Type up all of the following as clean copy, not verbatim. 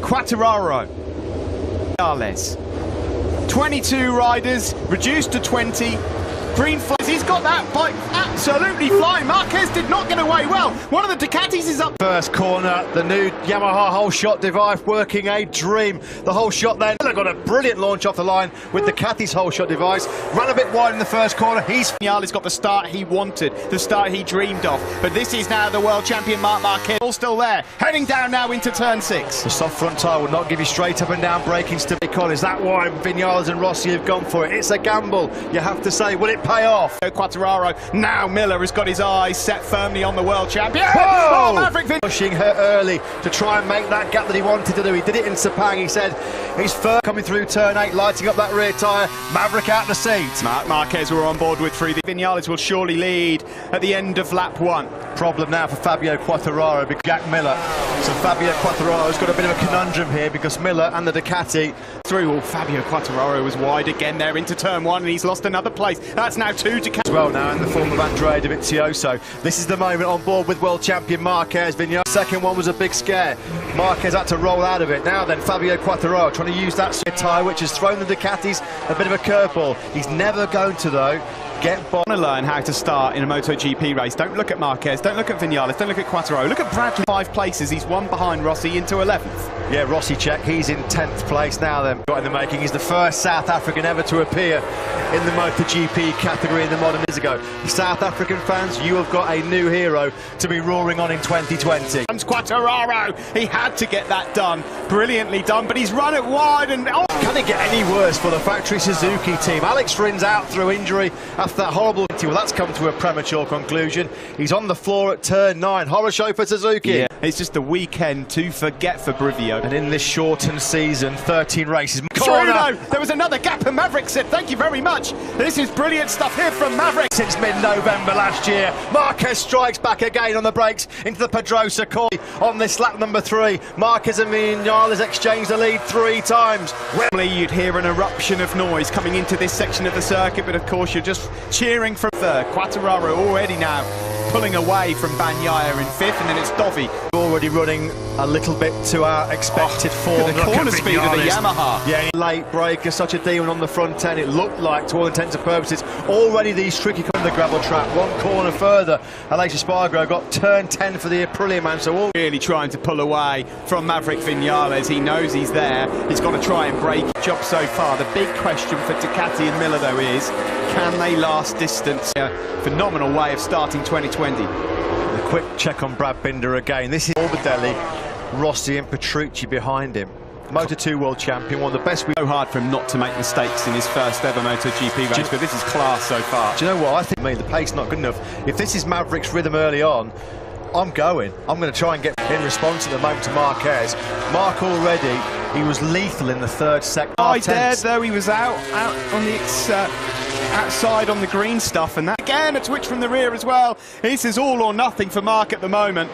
Quartararo. 22 riders, reduced to 20. Green flags, he's got that bike absolutely flying. Marquez did not get away well. One of the Ducatis is up. First corner, the new Yamaha whole shot device working a dream. The whole shot then got a brilliant launch off the line with Ducati's whole shot device. Ran a bit wide in the first corner. Vinales got the start he wanted, the start he dreamed of. But this is now the world champion Marc Marquez, all still there, heading down now into turn 6. The soft front tyre will not give you straight up and down braking stability. Is that why Vinales and Rossi have gone for it? It's a gamble, you have to say. Will it pay off? Quartararo, now Miller has got his eyes set firmly on the world champion. Whoa! Oh, Maverick Pushing her early to try and make that gap that he wanted to do. He did it in Sepang. He said he's first coming through turn 8, lighting up that rear tyre. Maverick out the seat. Marc Marquez were on board with 3. The Vinales will surely lead at the end of lap 1. Problem now for Fabio Quartararo, because Jack Miller. So Fabio Quartararo's got a bit of a conundrum here because Miller and the Ducati through. Well, Fabio Quartararo was wide again there into turn 1, and he's lost another place. That's now 2 Ducati. As well now in the form of Andrea Dovizioso. This is the moment on board with world champion Marquez. Vinales. Second one was a big scare. Marquez had to roll out of it. Now then, Fabio Quartararo trying to use that tyre, which has thrown the Ducatis a bit of a curveball. He's never going to, though, get by. Want to learn how to start in a Moto GP race. Don't look at Marquez, don't look at Vinales, don't look at Quartararo. Look at Bradley. 5 places, he's 1 behind Rossi into 11th. Yeah, Rossi check, he's in 10th place now then. Got in the making, he's the first South African ever to appear in the Moto GP category in the modern years ago. South African fans, you have got a new hero to be roaring on in 2020. Comes Quartararo, he had to get that done. Brilliantly done, but he's run it wide and... Oh. Can it get any worse for the factory Suzuki team? Alex Rins out through injury after that horrible... Well, that's come to a premature conclusion. He's on the floor at turn 9. Horror show for Suzuki. Yeah, it's just a weekend to forget for Brivio. And in this shortened season, 13 races. Corner. There was another gap, and Maverick said, thank you very much. This is brilliant stuff here from Maverick. Since mid-November last year, Marquez strikes back again on the brakes into the Pedrosa corner on this lap number 3. Marquez and Vinales exchanged the lead 3 times. Normally you'd hear an eruption of noise coming into this section of the circuit, but of course you're just cheering for third. Quartararo already now pulling away from Bagnaia in 5th, and then it's Dovi. Already running a little bit to our expected form. The corner speed of the Yamaha. Yeah, late breaker, such a demon on the front end. It looked like, to all intents and purposes, already these tricky on the gravel track. 1 corner further, Aleix Espargaro got turn 10 for the Aprilia man. So all really trying to pull away from Maverick Vinales. He knows he's there. He's got to try and break it. Job so far. The big question for Ducati and Miller, though, is can they last distance? A phenomenal way of starting 2020. The quick check on Brad Binder again. This is Morbidelli, Rossi and Petrucci behind him. Moto2 world champion, one of the best. So hard for him not to make mistakes in his first ever MotoGP race, but this is class so far. Do you know what? I think the pace not good enough. If this is Maverick's rhythm early on, I'm going to try and get in response at the moment to Marquez. Mark already, he was lethal in the 3rd sector. Right there, though, he was out on the outside on the green stuff, and that again a twitch from the rear as well. This is all or nothing for Mark at the moment.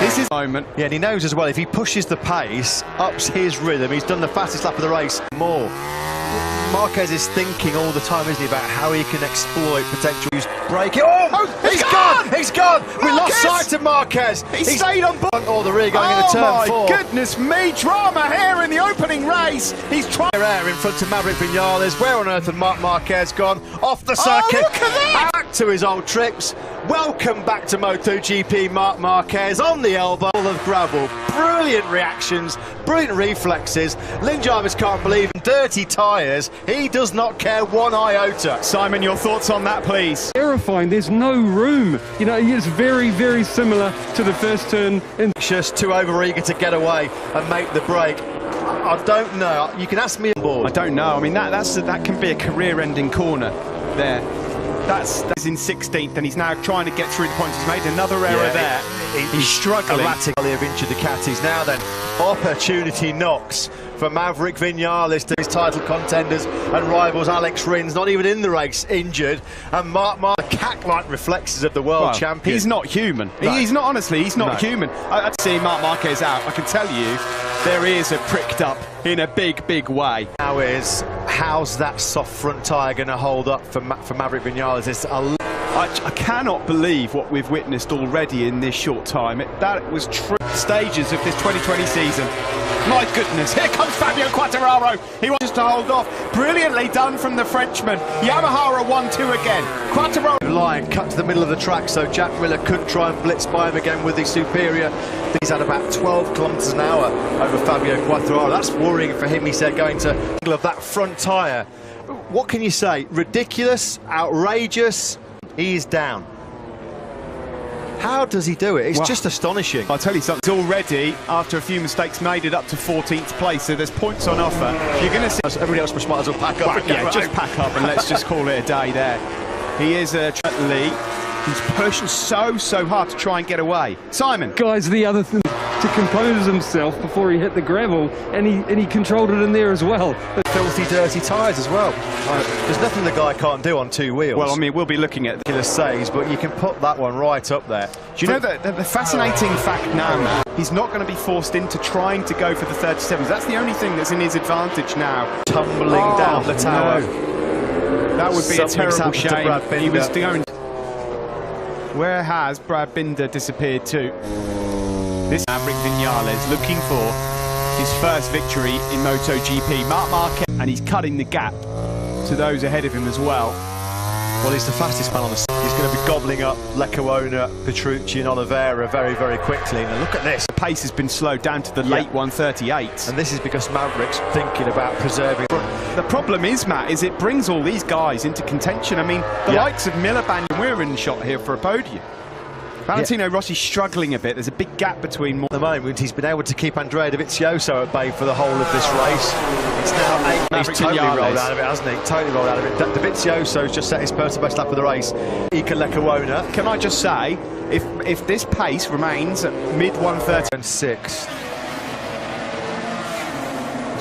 This is the moment. Yeah, and he knows as well, if he pushes the pace, ups his rhythm, he's done the fastest lap of the race more. Marquez is thinking all the time, isn't he, about how he can exploit potential braking. Oh, he's gone! He's gone! Marquez! We lost sight of Marquez. He stayed on board. Oh, the rear going into turn 4. Oh my goodness me, drama here in the opening race. He's trying air in front of Maverick Vinales. Where on earth had Marc Marquez gone? Off the circuit. Oh, look at that! Back to his old tricks. Welcome back to MotoGP, Marc Marquez on the elbow of gravel. Brilliant reactions, brilliant reflexes. Lynn Jarvis can't believe in dirty tyres. He does not care 1 iota. Simon, your thoughts on that, please? Terrifying. There's no room. You know, it's very, very similar to the first turn. Just too overeager to get away and make the break. I don't know. You can ask me on board. I don't know. I mean, that can be a career-ending corner there. That's in 16th, and he's now trying to get through the points. He's made another error there. He's struggling. Erratically of injured Ducatis. Now then, opportunity knocks for Maverick Vinales to his title contenders and rivals Alex Rins, not even in the race, injured. And Mark cat-like reflexes of the world champion. He's not human. No. He's not, honestly, he's not human. I'd see Marc Marquez out. I can tell you, their ears are pricked up in a big, big way. Now is, how's that soft front tyre going to hold up for Maverick Vinales? I cannot believe what we've witnessed already in this short time. That was stages of this 2020 season. My goodness, here comes Fabio Quartararo. He wants to hold off. Brilliantly done from the Frenchman. Yamaha are 1-2 again. Quartararo. Line cut to the middle of the track, so Jack Miller couldn't try and blitz by him again with the superior. He's had about 12 kilometres an hour over Fabio Quartararo. That's worrying for him, he said, going to angle of that front tyre. What can you say? Ridiculous, outrageous. He is down. How does he do it? It's just astonishing. I'll tell you something, already, after a few mistakes, made it up to 14th place, so there's points on offer. You're going to see... Everybody else might as well pack up. Yeah, just pack up and let's just call it a day there. He is a lead. He's pushing so hard to try and get away. Simon. Guys, the other thing, to compose himself before he hit the gravel, and he controlled it in there as well. Filthy, dirty tyres as well. There's nothing the guy can't do on two wheels. Well, I mean, we'll be looking at the saves, but you can put that one right up there. Do you know the fascinating fact now, Matt, he's not going to be forced into trying to go for the 37s. That's the only thing that's in his advantage now. Tumbling down the tower. No. That would be a terrible shame. He was going... Where has Brad Binder disappeared to? This Maverick Vinales looking for his first victory in Moto GP. Marc Marquez, and he's cutting the gap to those ahead of him as well. Well, he's the fastest man on the... He's going to be gobbling up Leccuona, Petrucci and Oliveira very quickly. Now look at this. The pace has been slowed down to the late 138s. And this is because Maverick's thinking about preserving... The problem is, Matt, is it brings all these guys into contention. I mean, the likes of Miller, Bagnaia, we're in shot here for a podium. Valentino Rossi's struggling a bit. There's a big gap between... At the moment, he's been able to keep Andrea Dovizioso at bay for the whole of this race. It's now 8. He's totally rolled out of it, hasn't he? Totally rolled out of it. Dovizioso's just set his personal best lap of the race. Iker Leccuona. Can I just say, if this pace remains at mid-130... And 6. Is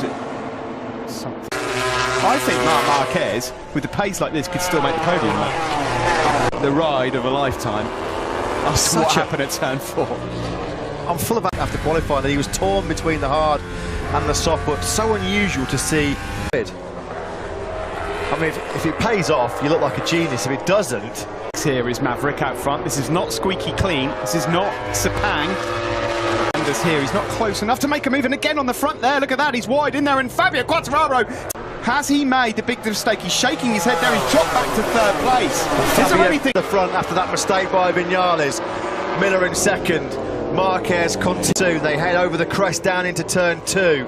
it something? I think Marc Marquez, with the pace like this, could still make the podium, Matt. The ride of a lifetime. After what happened at turn 4. I'm full of after qualifying that he was torn between the hard and the soft, but so unusual to see. I mean, if it pays off, you look like a genius. If it doesn't... Here is Maverick out front. This is not squeaky clean. This is not Sepang. And as here, he's not close enough to make a move. And again on the front there, look at that. He's wide in there. And Fabio Quartararo, has he made the big mistake? He's shaking his head there. He's dropped back to 3rd place. Is there anything... The front after that mistake by Vinales. Miller in 2nd. Marquez continues. They head over the crest down into turn 2.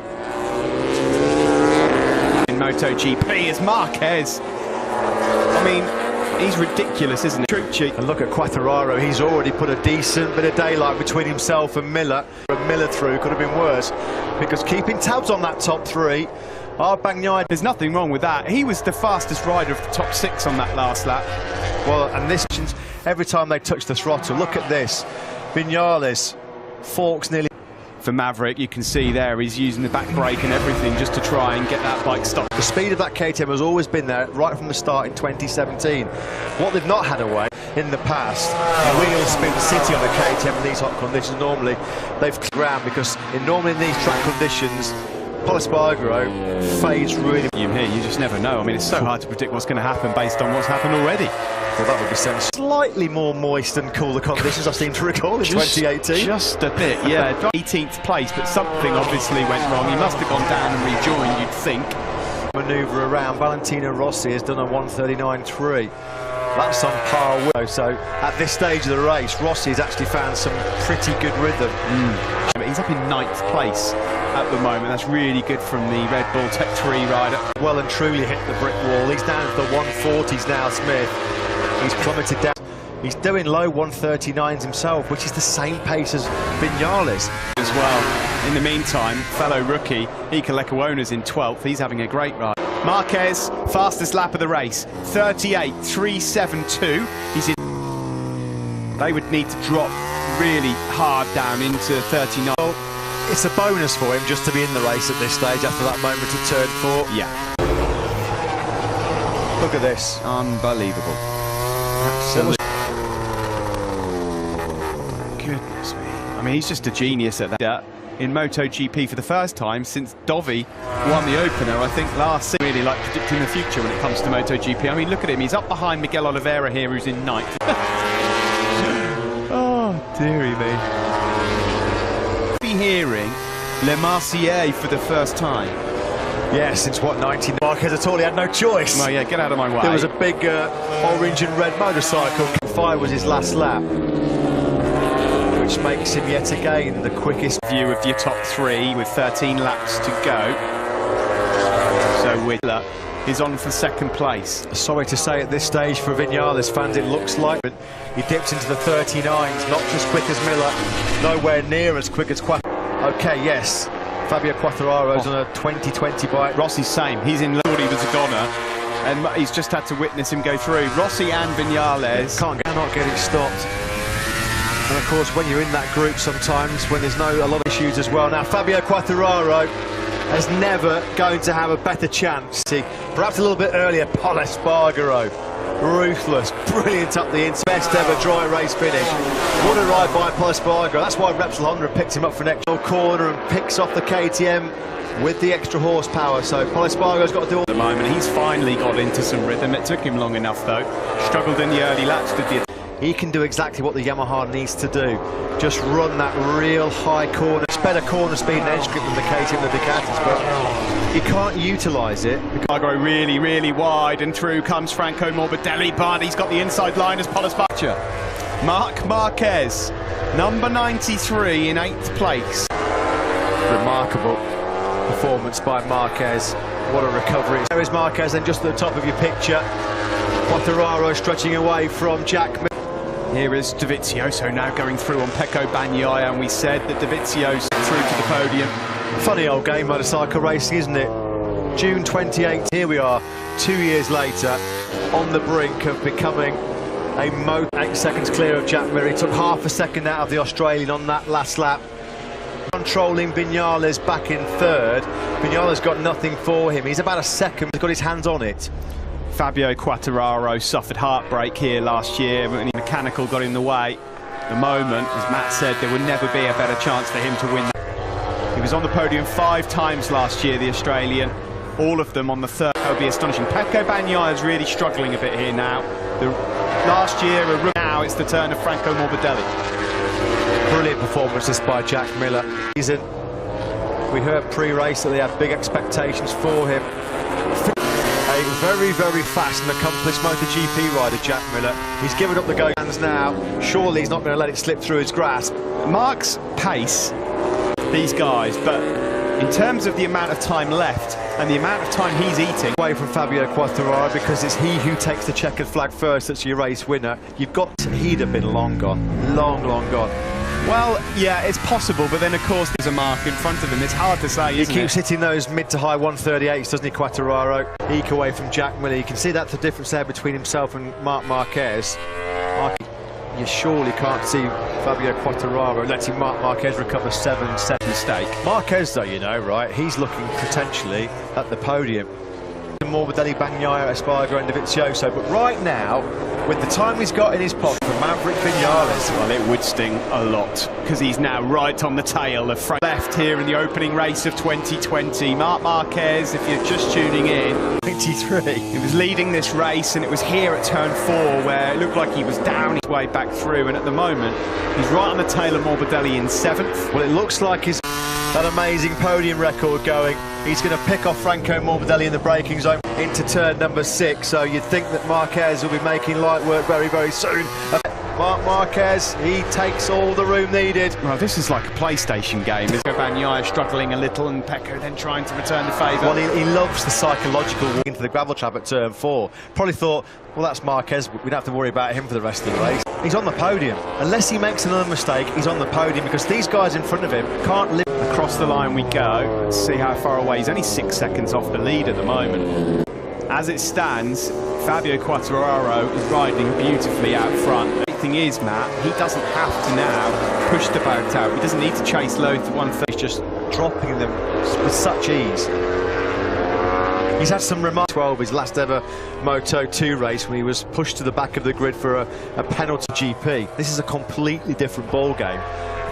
In Moto GP is Marquez. I mean, he's ridiculous, isn't he? Petrucci. And look at Quartararo. He's already put a decent bit of daylight between himself and Miller. Miller through could have been worse, because keeping tabs on that top 3. Bagnaia. There's nothing wrong with that. He was the fastest rider of the top 6 on that last lap. Well, and this, every time they touch the throttle, look at this. Vinales forks nearly. For Maverick, you can see there he's using the back brake and everything just to try and get that bike stopped. The speed of that KTM has always been there right from the start in 2017. What they've not had away in the past, wheel spin city on a KTM in these hot conditions. Normally they've ground, because normally in these track conditions, Polispargaro fades really. Here, you just never know. I mean, it's so hard to predict what's going to happen based on what's happened already. Well, that would be sense. Slightly more moist and cooler conditions, I seem to recall, in 2018. Just a bit, yeah. 18th place, but something obviously went wrong. He must have gone down and rejoined, you'd think. Manoeuvre around. Valentino Rossi has done a 1:39.3. That's on par with. So at this stage of the race, Rossi's actually found some pretty good rhythm. He's up in 9th place at the moment. That's really good from the Red Bull Tech 3 rider. Well and truly hit the brick wall. He's down to the 140s now, Smith. He's plummeted down. He's doing low 139s himself, which is the same pace as Vinales. As well. In the meantime, fellow rookie Iker Leccuona's in 12th. He's having a great ride. Marquez, fastest lap of the race, 38.372. He's in. They would need to drop really hard down into 39. It's a bonus for him just to be in the race at this stage after that moment at turn 4. Yeah. Look at this. Unbelievable. Absolutely. Goodness me. I mean, he's just a genius at that. In Moto GP for the first time since Dovi won the opener, I think, last season. Really like predicting the future when it comes to Moto GP. I mean, look at him. He's up behind Miguel Oliveira here, who's in 9th. Oh, dearie me. Be hearing Le Marseillais for the first time. Yeah, since what, 19? Marquez at all, he had no choice. Well, yeah, get out of my way. There was a big orange and red motorcycle. 5 was his last lap, which makes him yet again the quickest. View of your top 3 with 13 laps to go. So Whitler is on for second place. Sorry to say at this stage for Vinales fans, it looks like he dips into the 39s, not as quick as Miller, nowhere near as quick as Okay, yes, Fabio Quartararo's on a 2020 bike. Rossi's same. He's in. Thought he was a goner, and he's just had to witness him go through. Rossi and Vinales Cannot get it stopped. And of course, when you're in that group, sometimes when there's a lot of issues as well. Now, Fabio Quartararo is never going to have a better chance. Perhaps a little bit earlier, Pol Espargaro, ruthless, brilliant up the inside, best ever dry race finish. What a ride by Pol Espargaro. That's why Repsol Honda picked him up for next corner and picks off the KTM with the extra horsepower. So Pol Espargaro's got to do all at the moment. He's finally got into some rhythm. It took him long enough though. Struggled in the early laps, did the. He can do exactly what the Yamaha needs to do. Just run that real high corner. It's better corner speed and edge grip than the KTM and the Ducatis, but he can't utilise it. Cargo really, really wide, and through comes Franco Morbidelli, but he's got the inside line as Pol Espargaro. Marc Marquez, number 93 in 8th place. Remarkable performance by Marquez. What a recovery. There is Marquez, then just at the top of your picture. Quartararo stretching away from Jack. Here is Dovizioso now going through on Pecco Bagnaia, and we said that Dovizioso through to the podium. Funny old game, motorcycle racing, isn't it? June 28, here we are, 2 years later, on the brink of becoming a Moto. 8 seconds clear of Jack Miller. He took half a second out of the Australian on that last lap. Controlling Vinales back in 3rd. Vinales got nothing for him. He's about a second, he's got his hands on it. Fabio Quartararo suffered heartbreak here last year when the mechanical got in the way. At the moment, as Matt said, there would never be a better chance for him to win. He was on the podium 5 times last year, the Australian, all of them on the 3rd. That would be astonishing. Pecco Bagnaia is really struggling a bit here now. Last year, now it's the turn of Franco Morbidelli. Brilliant performances by Jack Miller. We heard pre-race that they had big expectations for him. A very, very fast and accomplished Moto GP rider, Jack Miller. He's given up the go hands now. Surely he's not going to let it slip through his grasp. Mark's pace, these guys, but in terms of the amount of time left and the amount of time he's eating. Away from Fabio Quartararo, because it's he who takes the checkered flag first that's your race winner. He'd have been long gone. Long, long gone. Well, yeah, it's possible, but then of course there's a mark in front of him. It's hard to say, isn't it? He keeps hitting those mid to high 138s, doesn't he, Quartararo? Eke away from Jack Miller. You can see that's the difference there between himself and Marc Marquez. You surely can't see Fabio Quartararo letting Marc Marquez recover 7 set mistake. Marquez, though, you know, right, he's looking potentially at the podium. Morbidelli, Bagnaia, Espargaro and Dovizioso, but right now, with the time he's got in his pocket for Maverick Vinales, well, it would sting a lot, because he's now right on the tail of Frank. Left here in the opening race of 2020. Marc Marquez, if you're just tuning in, 23. He was leading this race, and it was here at turn 4 where it looked like he was down his way back through, and at the moment, he's right on the tail of Morbidelli in 7th. Well, it looks like he's that amazing podium record going. He's going to pick off Franco Morbidelli in the braking zone into turn number 6, so you'd think that Marquez will be making light work very, very soon. Marc Marquez, he takes all the room needed. Well, this is like a PlayStation game. Bagnaia struggling a little, and Pecco then trying to return the favour. Well, he loves the psychological walk into the gravel trap at turn 4. Probably thought, well, that's Marquez, we don't have to worry about him for the rest of the race. He's on the podium. Unless he makes another mistake, he's on the podium, because these guys in front of him can't live. Across the line we go. Let's see how far away. He's only 6 seconds off the lead at the moment. As it stands, Fabio Quartararo is riding beautifully out front. The thing is, Matt, he doesn't have to now push the boat out. He doesn't need to chase low to 130. He's just dropping them with such ease. He's had some remarks. 12, his last ever Moto 2 race, when he was pushed to the back of the grid for a penalty GP. This is a completely different ball game.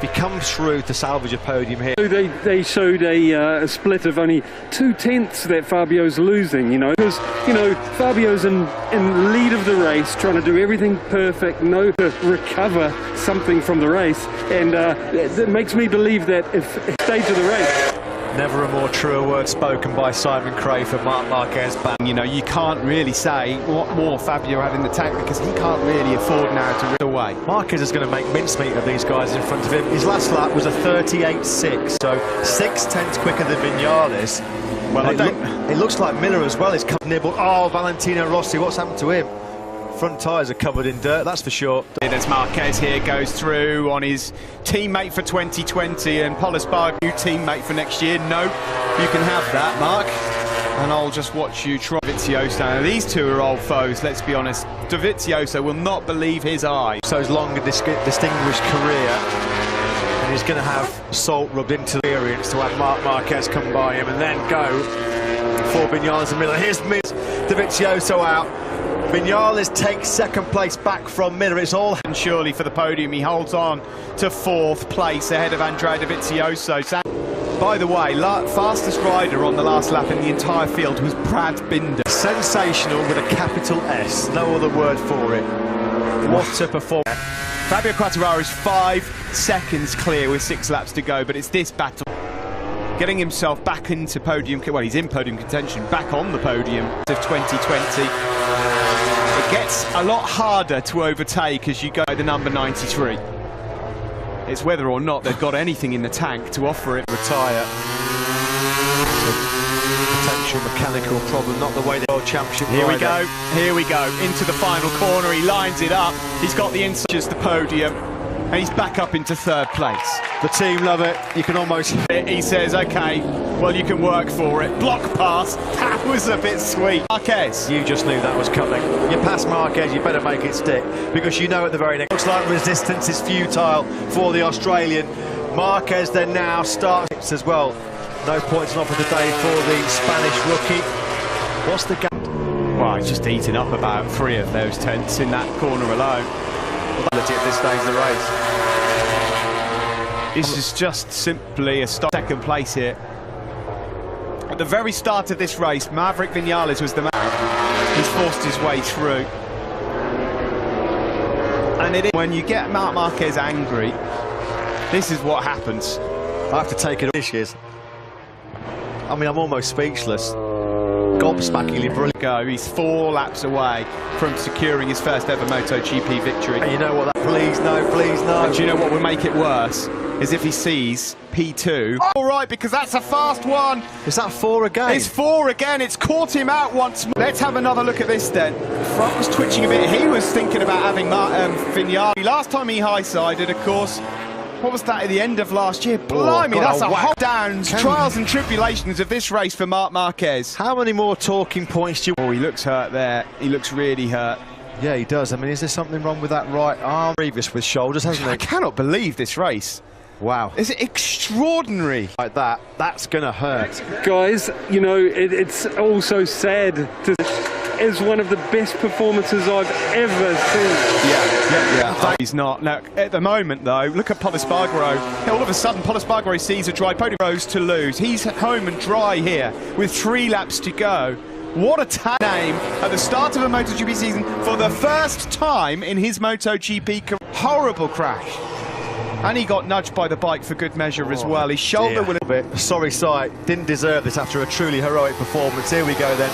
If he comes through to salvage a podium here. They showed a split of only 2/10 that Fabio's losing, you know, because, you know, Fabio's in lead of the race, trying to do everything perfect, to recover something from the race, and it makes me believe that if stage of the race. Never a more truer word spoken by Simon Cray for Marc Marquez. You know, you can't really say what more Fabio had in the tank because he can't really afford now to rip away. Marquez is going to make mincemeat of these guys in front of him. His last lap was a 38.6, so 6/10 quicker than Vinales. Well, it looks like Miller as well is nibbled. Oh, Valentino Rossi, what's happened to him? Front tyres are covered in dirt, that's for sure. As Marquez here goes through on his teammate for 2020 and Paul Espargaro, new teammate for next year. No, you can have that, Mark. And I'll just watch you try Dovizioso. Now, these two are old foes, let's be honest. Dovizioso will not believe his eyes. So his long and distinguished career, and he's going to have salt rubbed into the experience to have Marc Marquez come by him and then go for Vinales and Miller. Here's Dovizioso out. Vinales takes second place back from Miller. It's all and surely for the podium. He holds on to fourth place ahead of Andrea Dovizioso. By the way, fastest rider on the last lap in the entire field was Brad Binder. Sensational with a capital S, no other word for it. What a performance. Fabio Quartararo is 5 seconds clear with 6 laps to go, but it's this battle. Getting himself back into podium, well, he's in podium contention, back on the podium of 2020. It gets a lot harder to overtake as you go the number 93. It's whether or not they've got anything in the tank to offer it. Retire. Potential mechanical problem, not the way the World Championship. Here we go, here we go, into the final corner, he lines it up, he's got the inside, just the podium, and he's back up into third place. The team love it, you can almost... He says, okay, well, you can work for it. Block pass, that was a bit sweet. Marquez. You just knew that was coming. You pass Marquez, you better make it stick, because you know at the very next... Looks like resistance is futile for the Australian. Marquez then now starts as well. No points on offer today for the Spanish rookie. What's the gap? Well, he's just eating up about 3 of those tenths in that corner alone. At this stage of the race. This is just simply a second place here. At the very start of this race, Maverick Vinales was the man. He's forced his way through. And it is when you get Marc Marquez angry, this is what happens. I have to take it dishes. I mean, I'm almost speechless. Gobsmackingly brilliant. Go. He's 4 laps away from securing his first ever Moto GP victory. And you know what? Please no, please no. And do you know what would make it worse? Is if he sees P2. All right, because that's a fast one. Is that 4 again? It's 4 again. It's caught him out once more. Let's have another look at this then. Front was twitching a bit. He was thinking about having Vinales. Last time he high-sided, of course. What was that at the end of last year? Blimey, God, that's a whole downs, trials and tribulations of this race for Marc Marquez. How many more talking points do you... Oh, he looks hurt there. He looks really hurt. Yeah, he does. I mean, is there something wrong with that right arm? Previous with shoulders, hasn't he? I cannot believe this race. Wow. It's extraordinary. Like that, that's going to hurt. Guys, you know, it's also sad to... is one of the best performances I've ever seen. Yeah. He's not. Now, at the moment, though, look at Paul Espargaro. All of a sudden, Paul Espargaro sees a dry podium. Rose to lose. He's home and dry here with 3 laps to go. What a name at the start of a MotoGP season for the first time in his MotoGP career. Horrible crash. And he got nudged by the bike for good measure as well. His shoulder will... Sorry sight. Didn't deserve this after a truly heroic performance. Here we go then.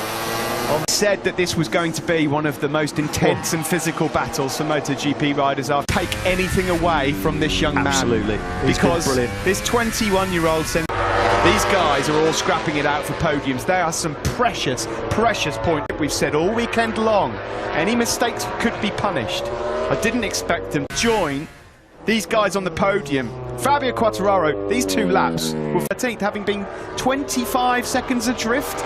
Said that this was going to be one of the most intense and physical battles for MotoGP riders. I'll take anything away from this young man. Absolutely. Because this 21-year-old... These guys are all scrapping it out for podiums. They are some precious, precious points. We've said all weekend long, any mistakes could be punished. I didn't expect them to join these guys on the podium. Fabio Quartararo, these 2 laps were 13th, having been 25 seconds adrift.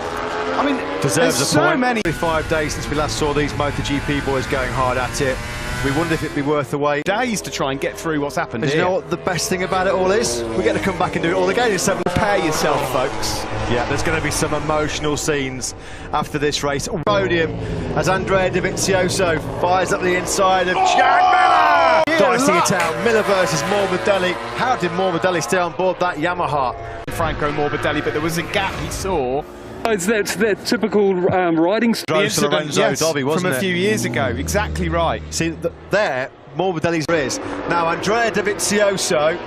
I mean, deserves there's a so point. many. 5 days since we last saw these MotoGP boys going hard at it. We wondered if it'd be worth the wait. Days to try and get through what's happened here. You know what the best thing about it all is? We get to come back and do it all again in 7. Prepare yourself, folks. Yeah, there's going to be some emotional scenes after this race. Podium as Andrea Dovizioso fires up the inside of Miller. dicing it out. Miller versus Morbidelli. How did Morbidelli stay on board that Yamaha? Franco Morbidelli, but there was a gap he saw. It's that typical riding style. Drove to Lorenzo Dobby, wasn't from it? a few years ago. Exactly right. See, there, Morbidelli's is. Now, Andrea Dovizioso,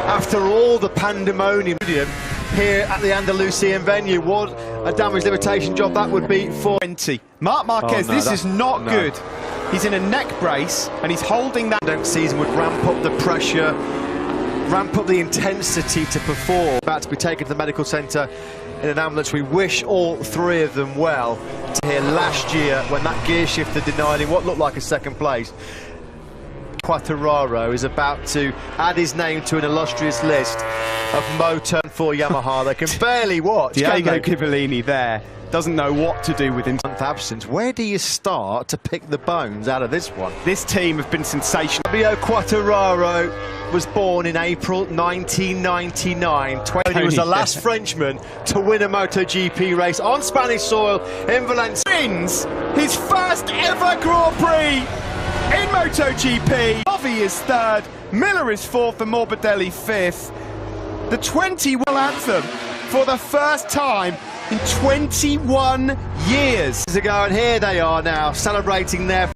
after all the pandemonium here at the Andalusian venue, what a damage limitation job that would be for 20. Marc Marquez, Oh, no, this is not good. He's in a neck brace and he's holding that. season would ramp up the pressure, ramp up the intensity to perform. About to be taken to the medical centre in an ambulance. We wish all three of them well. To hear last year when that gear shifter denied him what looked like a second place. Quartararo is about to add his name to an illustrious list of Moto for Yamaha. They can barely watch. Diego Ghibellini there doesn't know what to do with him. Absence. Where do you start to pick the bones out of this one? This team have been sensational. Fabio Quartararo was born in April 1999. He was the last Frenchman to win a Moto GP race on Spanish soil in Valencia. Wins his first ever Grand Prix in MotoGP. Ovi is third, Miller is fourth, and Morbidelli fifth. The 21 anthem for the first time in 21 years. And here they are now celebrating their